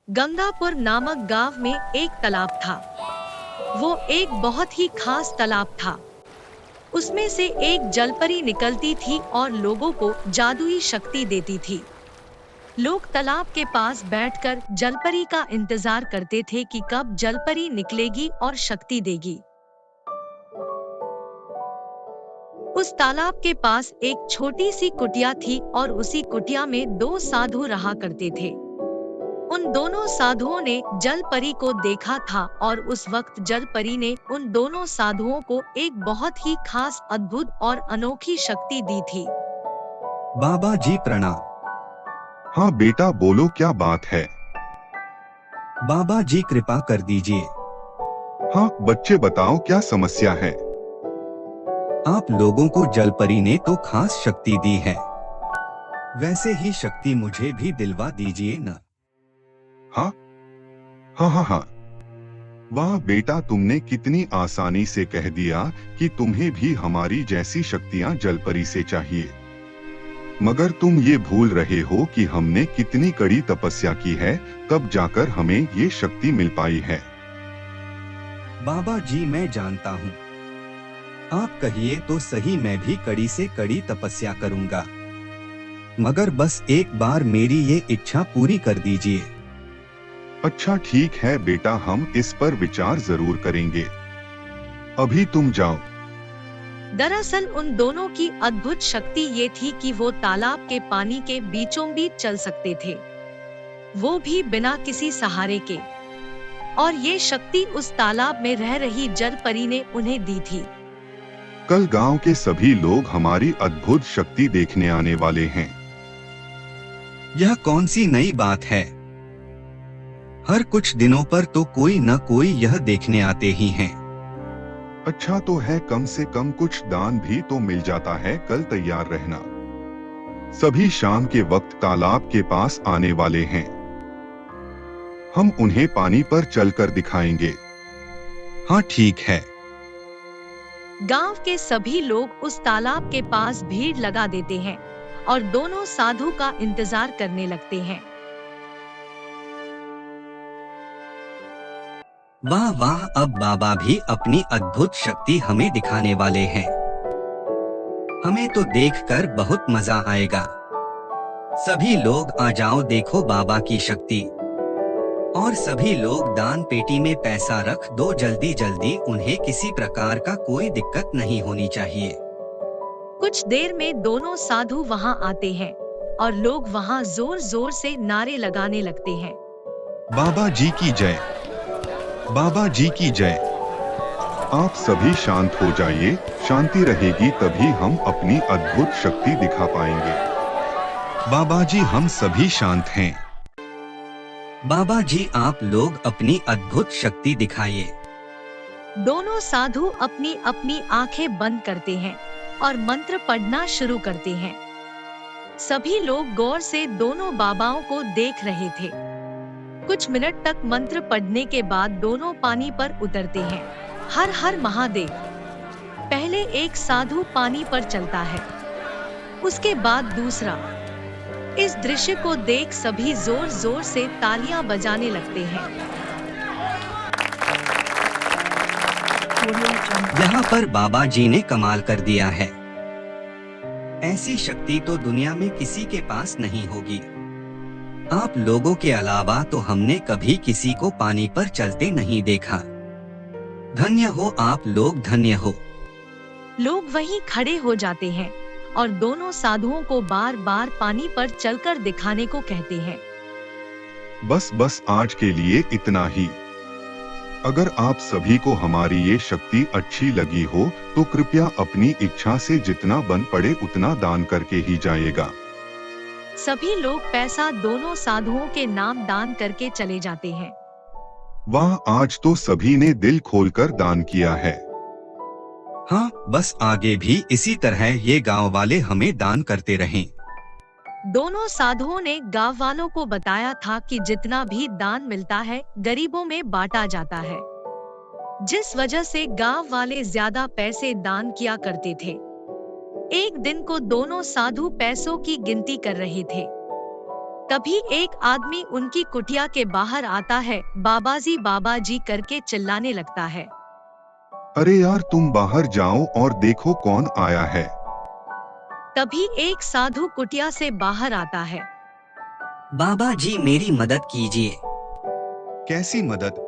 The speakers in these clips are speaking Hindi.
गंगापुर नामक गांव में एक तालाब था। वो एक बहुत ही खास तालाब था। उसमें से एक जलपरी निकलती थी और लोगों को जादुई शक्ति देती थी। लोग तालाब के पास बैठकर जलपरी का इंतजार करते थे कि कब जलपरी निकलेगी और शक्ति देगी। उस तालाब के पास एक छोटी सी कुटिया थी और उसी कुटिया में दो साधु रहा करते थे। उन दोनों साधुओं ने जल परी को देखा था और उस वक्त जल परी ने उन दोनों साधुओं को एक बहुत ही खास, अद्भुत और अनोखी शक्ति दी थी। बाबा जी प्रणाम। हाँ बेटा, बोलो क्या बात है। बाबा जी कृपा कर दीजिए। हाँ बच्चे, बताओ क्या समस्या है। आप लोगों को जलपरी ने तो खास शक्ति दी है, वैसे ही शक्ति मुझे भी दिलवा दीजिए ना। हाँ हाँ हाँ हाँ। वाह बेटा, तुमने कितनी आसानी से कह दिया कि तुम्हें भी हमारी जैसी शक्तियां जलपरी से चाहिए। मगर तुम ये भूल रहे हो कि हमने कितनी कड़ी तपस्या की है, तब जाकर हमें ये शक्ति मिल पाई है। बाबा जी मैं जानता हूँ, आप कहिए तो सही, मैं भी कड़ी से कड़ी तपस्या करूँगा, मगर बस एक बार मेरी ये इच्छा पूरी कर दीजिए। अच्छा ठीक है बेटा, हम इस पर विचार जरूर करेंगे। अभी तुम जाओ। दरअसल उन दोनों की अद्भुत शक्ति ये थी कि वो तालाब के पानी के बीचों बीच चल सकते थे, वो भी बिना किसी सहारे के। और ये शक्ति उस तालाब में रह रही जल परी ने उन्हें दी थी। कल गांव के सभी लोग हमारी अद्भुत शक्ति देखने आने वाले हैं। यह कौन सी नई बात है? हर कुछ दिनों पर तो कोई न कोई यह देखने आते ही हैं। अच्छा तो है, कम से कम कुछ दान भी तो मिल जाता है। कल तैयार रहना, सभी शाम के वक्त तालाब के पास आने वाले हैं। हम उन्हें पानी पर चलकर दिखाएंगे। हाँ ठीक है। गांव के सभी लोग उस तालाब के पास भीड़ लगा देते हैं और दोनों साधु का इंतजार करने लगते हैं। वाह वाह, अब बाबा भी अपनी अद्भुत शक्ति हमें दिखाने वाले हैं। हमें तो देखकर बहुत मजा आएगा। सभी लोग आ जाओ, देखो बाबा की शक्ति। और सभी लोग दान पेटी में पैसा रख दो जल्दी जल्दी, उन्हें किसी प्रकार का कोई दिक्कत नहीं होनी चाहिए। कुछ देर में दोनों साधु वहां आते हैं और लोग वहां जोर जोर से नारे लगाने लगते हैं। बाबा जी की जय, बाबा जी की जय। आप सभी शांत हो जाइए, शांति रहेगी तभी हम अपनी अद्भुत शक्ति दिखा पाएंगे। बाबा जी हम सभी शांत हैं। बाबा जी आप लोग अपनी अद्भुत शक्ति दिखाइए। दोनों साधु अपनी अपनी आंखें बंद करते हैं और मंत्र पढ़ना शुरू करते हैं। सभी लोग गौर से दोनों बाबाओं को देख रहे थे। कुछ मिनट तक मंत्र पढ़ने के बाद दोनों पानी पर उतरते हैं। हर हर महादेव। पहले एक साधु पानी पर चलता है, उसके बाद दूसरा। इस दृश्य को देख सभी जोर जोर से तालियां बजाने लगते हैं। यहाँ पर बाबा जी ने कमाल कर दिया है। ऐसी शक्ति तो दुनिया में किसी के पास नहीं होगी। आप लोगों के अलावा तो हमने कभी किसी को पानी पर चलते नहीं देखा। धन्य हो आप लोग, धन्य हो। लोग वहीं खड़े हो जाते हैं और दोनों साधुओं को बार बार पानी पर चलकर दिखाने को कहते हैं। बस बस आज के लिए इतना ही। अगर आप सभी को हमारी ये शक्ति अच्छी लगी हो तो कृपया अपनी इच्छा से जितना बन पड़े उतना दान करके ही जाइएगा। सभी लोग पैसा दोनों साधुओं के नाम दान करके चले जाते हैं। वाह, आज तो सभी ने दिल खोलकर दान किया है। हाँ बस आगे भी इसी तरह ये गांव वाले हमें दान करते रहें। दोनों साधुओं ने गांव वालों को बताया था कि जितना भी दान मिलता है गरीबों में बांटा जाता है, जिस वजह से गांव वाले ज्यादा पैसे दान किया करते थे। एक दिन को दोनों साधु पैसों की गिनती कर रहे थे। तभी एक आदमी उनकी कुटिया के बाहर आता है, बाबा जी करके चिल्लाने लगता है। अरे यार, तुम बाहर जाओ और देखो कौन आया है। तभी एक साधु कुटिया से बाहर आता है। बाबा जी मेरी मदद कीजिए। कैसी मदद?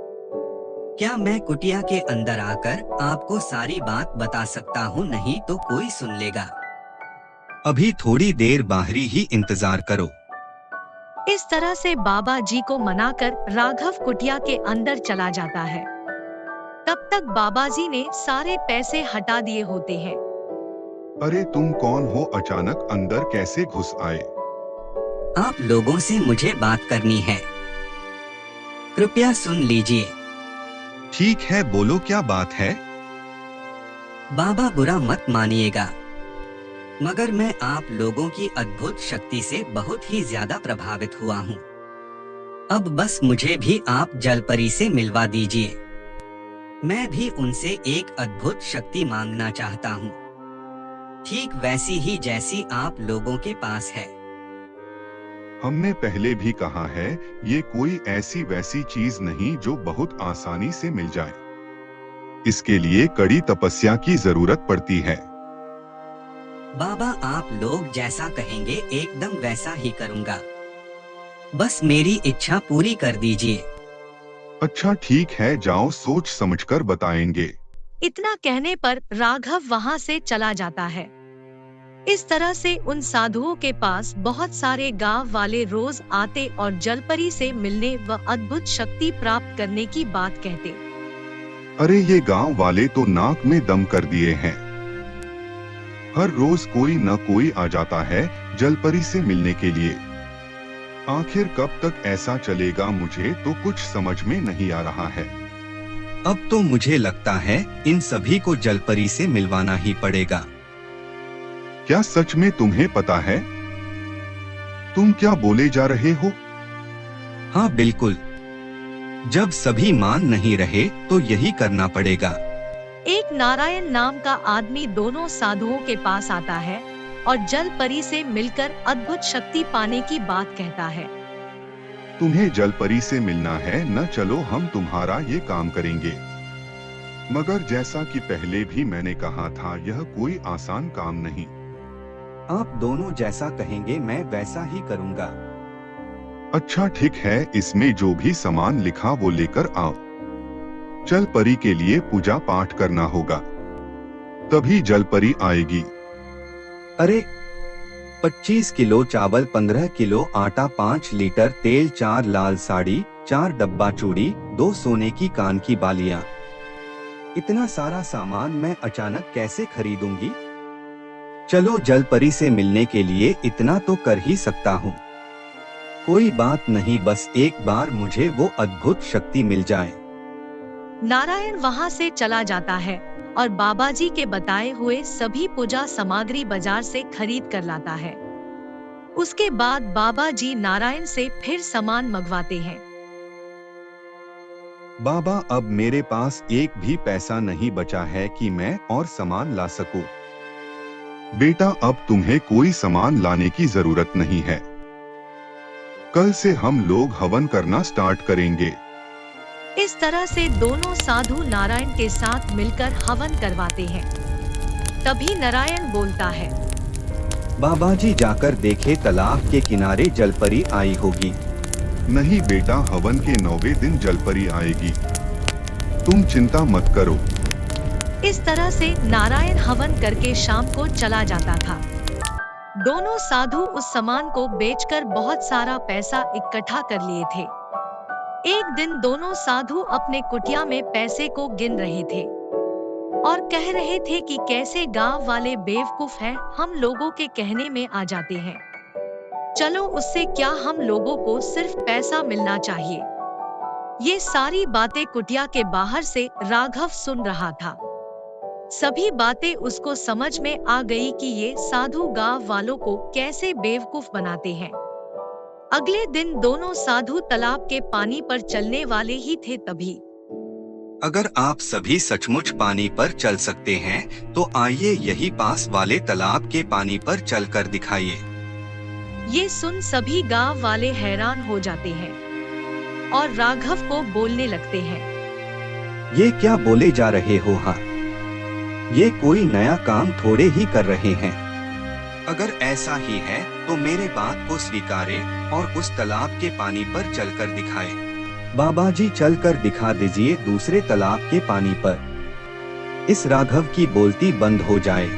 क्या मैं कुटिया के अंदर आकर आपको सारी बात बता सकता हूँ, नहीं तो कोई सुन लेगा। अभी थोड़ी देर बाहरी ही इंतजार करो। इस तरह से बाबा जी को मनाकर राघव कुटिया के अंदर चला जाता है। तब तक बाबा जी ने सारे पैसे हटा दिए होते हैं। अरे तुम कौन हो? अचानक अंदर कैसे घुस आए? आप लोगों से मुझे बात करनी है, कृपया सुन लीजिए। ठीक है, बोलो क्या बात है? बाबा बुरा मत मानिएगा, मगर मैं आप लोगों की अद्भुत शक्ति से बहुत ही ज्यादा प्रभावित हुआ हूँ। अब बस मुझे भी आप जलपरी से मिलवा दीजिए। मैं भी उनसे एक अद्भुत शक्ति मांगना चाहता हूँ, ठीक वैसी ही जैसी आप लोगों के पास है। हमने पहले भी कहा है, ये कोई ऐसी वैसी चीज नहीं जो बहुत आसानी से मिल जाए। इसके लिए कड़ी तपस्या की जरूरत पड़ती है। बाबा आप लोग जैसा कहेंगे एकदम वैसा ही करूँगा, बस मेरी इच्छा पूरी कर दीजिए। अच्छा ठीक है, जाओ, सोच समझकर बताएंगे। इतना कहने पर राघव वहाँ से चला जाता है। इस तरह से उन साधुओं के पास बहुत सारे गांव वाले रोज आते और जलपरी से मिलने व अद्भुत शक्ति प्राप्त करने की बात कहते। अरे ये गांव वाले तो नाक में दम कर दिए हैं। हर रोज कोई न कोई आ जाता है जलपरी से मिलने के लिए। आखिर कब तक ऐसा चलेगा, मुझे तो कुछ समझ में नहीं आ रहा है। अब तो मुझे लगता है इन सभी को जलपरी से मिलवाना ही पड़ेगा। क्या सच में तुम्हें पता है? तुम क्या बोले जा रहे हो? हाँ बिल्कुल, जब सभी मान नहीं रहे तो यही करना पड़ेगा। एक नारायण नाम का आदमी दोनों साधुओं के पास आता है और जलपरी से मिलकर अद्भुत शक्ति पाने की बात कहता है। तुम्हें जलपरी से मिलना है न? चलो हम तुम्हारा ये काम करेंगे। मगर जैसा कि पहले भी मैंने कहा था, यह कोई आसान काम नहीं। आप दोनों जैसा कहेंगे मैं वैसा ही करूँगा। अच्छा ठीक है, इसमें जो भी सामान लिखा वो लेकर आओ। जलपरी के लिए पूजा पाठ करना होगा, तभी जलपरी आएगी। अरे 25 किलो चावल, 15 किलो आटा, 5 लीटर तेल, 4 लाल साड़ी, 4 डब्बा चूड़ी, 2 सोने की कान की बालियां। इतना सारा सामान मैं अचानक कैसे खरीदूंगी? चलो जलपरी से मिलने के लिए इतना तो कर ही सकता हूँ। कोई बात नहीं, बस एक बार मुझे वो अद्भुत शक्ति मिल जाए। नारायण वहाँ से चला जाता है और बाबा जी के बताए हुए सभी पूजा सामग्री बाजार से खरीद कर लाता है। उसके बाद बाबा जी नारायण से फिर सामान मंगवाते हैं। बाबा, अब मेरे पास एक भी पैसा नहीं बचा है कि मैं और सामान ला सकूं। बेटा, अब तुम्हें कोई सामान लाने की जरूरत नहीं है। कल से हम लोग हवन करना स्टार्ट करेंगे। इस तरह से दोनों साधु नारायण के साथ मिलकर हवन करवाते हैं। तभी नारायण बोलता है, बाबा जी जाकर देखे तालाब के किनारे जलपरी आई होगी। नहीं बेटा, हवन के 9वें दिन जलपरी आएगी, तुम चिंता मत करो। इस तरह से नारायण हवन करके शाम को चला जाता था। दोनों साधु उस सामान को बेचकर बहुत सारा पैसा इकट्ठा कर लिए थे। एक दिन दोनों साधु अपने कुटिया में पैसे को गिन रहे थे और कह रहे थे कि कैसे गांव वाले बेवकूफ हैं, हम लोगों के कहने में आ जाते हैं। चलो उससे क्या, हम लोगों को सिर्फ पैसा मिलना चाहिए। ये सारी बातें कुटिया के बाहर से राघव सुन रहा था। सभी बातें उसको समझ में आ गई कि ये साधु गांव वालों को कैसे बेवकूफ बनाते हैं। अगले दिन दोनों साधु तालाब के पानी पर चलने वाले ही थे। तभी, अगर आप सभी सचमुच पानी पर चल सकते हैं तो आइए यही पास वाले तालाब के पानी पर चलकर दिखाइए। ये सुन सभी गांव वाले हैरान हो जाते हैं और राघव को बोलने लगते हैं। ये क्या बोले जा रहे हो? हाँ, ये कोई नया काम थोड़े ही कर रहे हैं। अगर ऐसा ही है तो मेरे बात को स्वीकारे और उस तालाब के पानी पर चलकर दिखाए। बाबा जी चलकर दिखा दीजिए दूसरे तालाब के पानी पर। इस राघव की बोलती बंद हो जाए।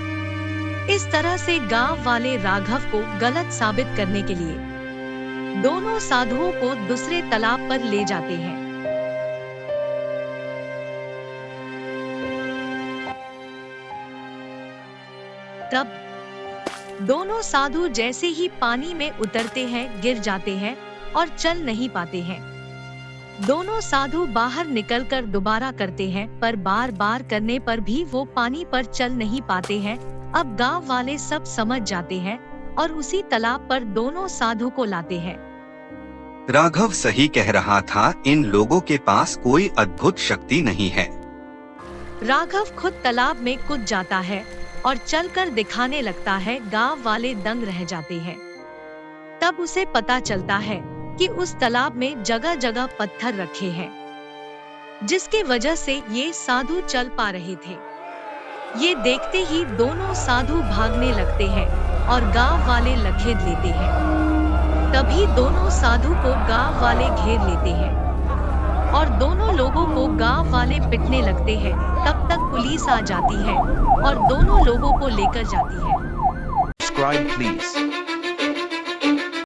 इस तरह से गांव वाले राघव को गलत साबित करने के लिए दोनों साधुओं को दूसरे तालाब पर ले जाते हैं। तब दोनों साधु जैसे ही पानी में उतरते हैं, गिर जाते हैं और चल नहीं पाते हैं। दोनों साधु बाहर निकलकर दोबारा करते हैं, पर बार बार करने पर भी वो पानी पर चल नहीं पाते हैं। अब गांव वाले सब समझ जाते हैं और उसी तालाब पर दोनों साधु को लाते हैं। राघव सही कह रहा था, इन लोगों के पास कोई अद्भुत शक्ति नहीं है। राघव खुद तालाब में कूद जाता है और चलकर दिखाने लगता है। गांव वाले दंग रह जाते हैं। तब उसे पता चलता है कि उस तालाब में जगह जगह पत्थर रखे हैं, जिसकी वजह से ये साधु चल पा रहे थे। ये देखते ही दोनों साधु भागने लगते हैं और गांव वाले लखेद लेते हैं। तभी दोनों साधु को गांव वाले घेर लेते हैं और दोनों लोगों को गांव वाले पिटने लगते हैं। तब तक पुलिस आ जाती है और दोनों लोगों को लेकर जाती है। Subscribe please.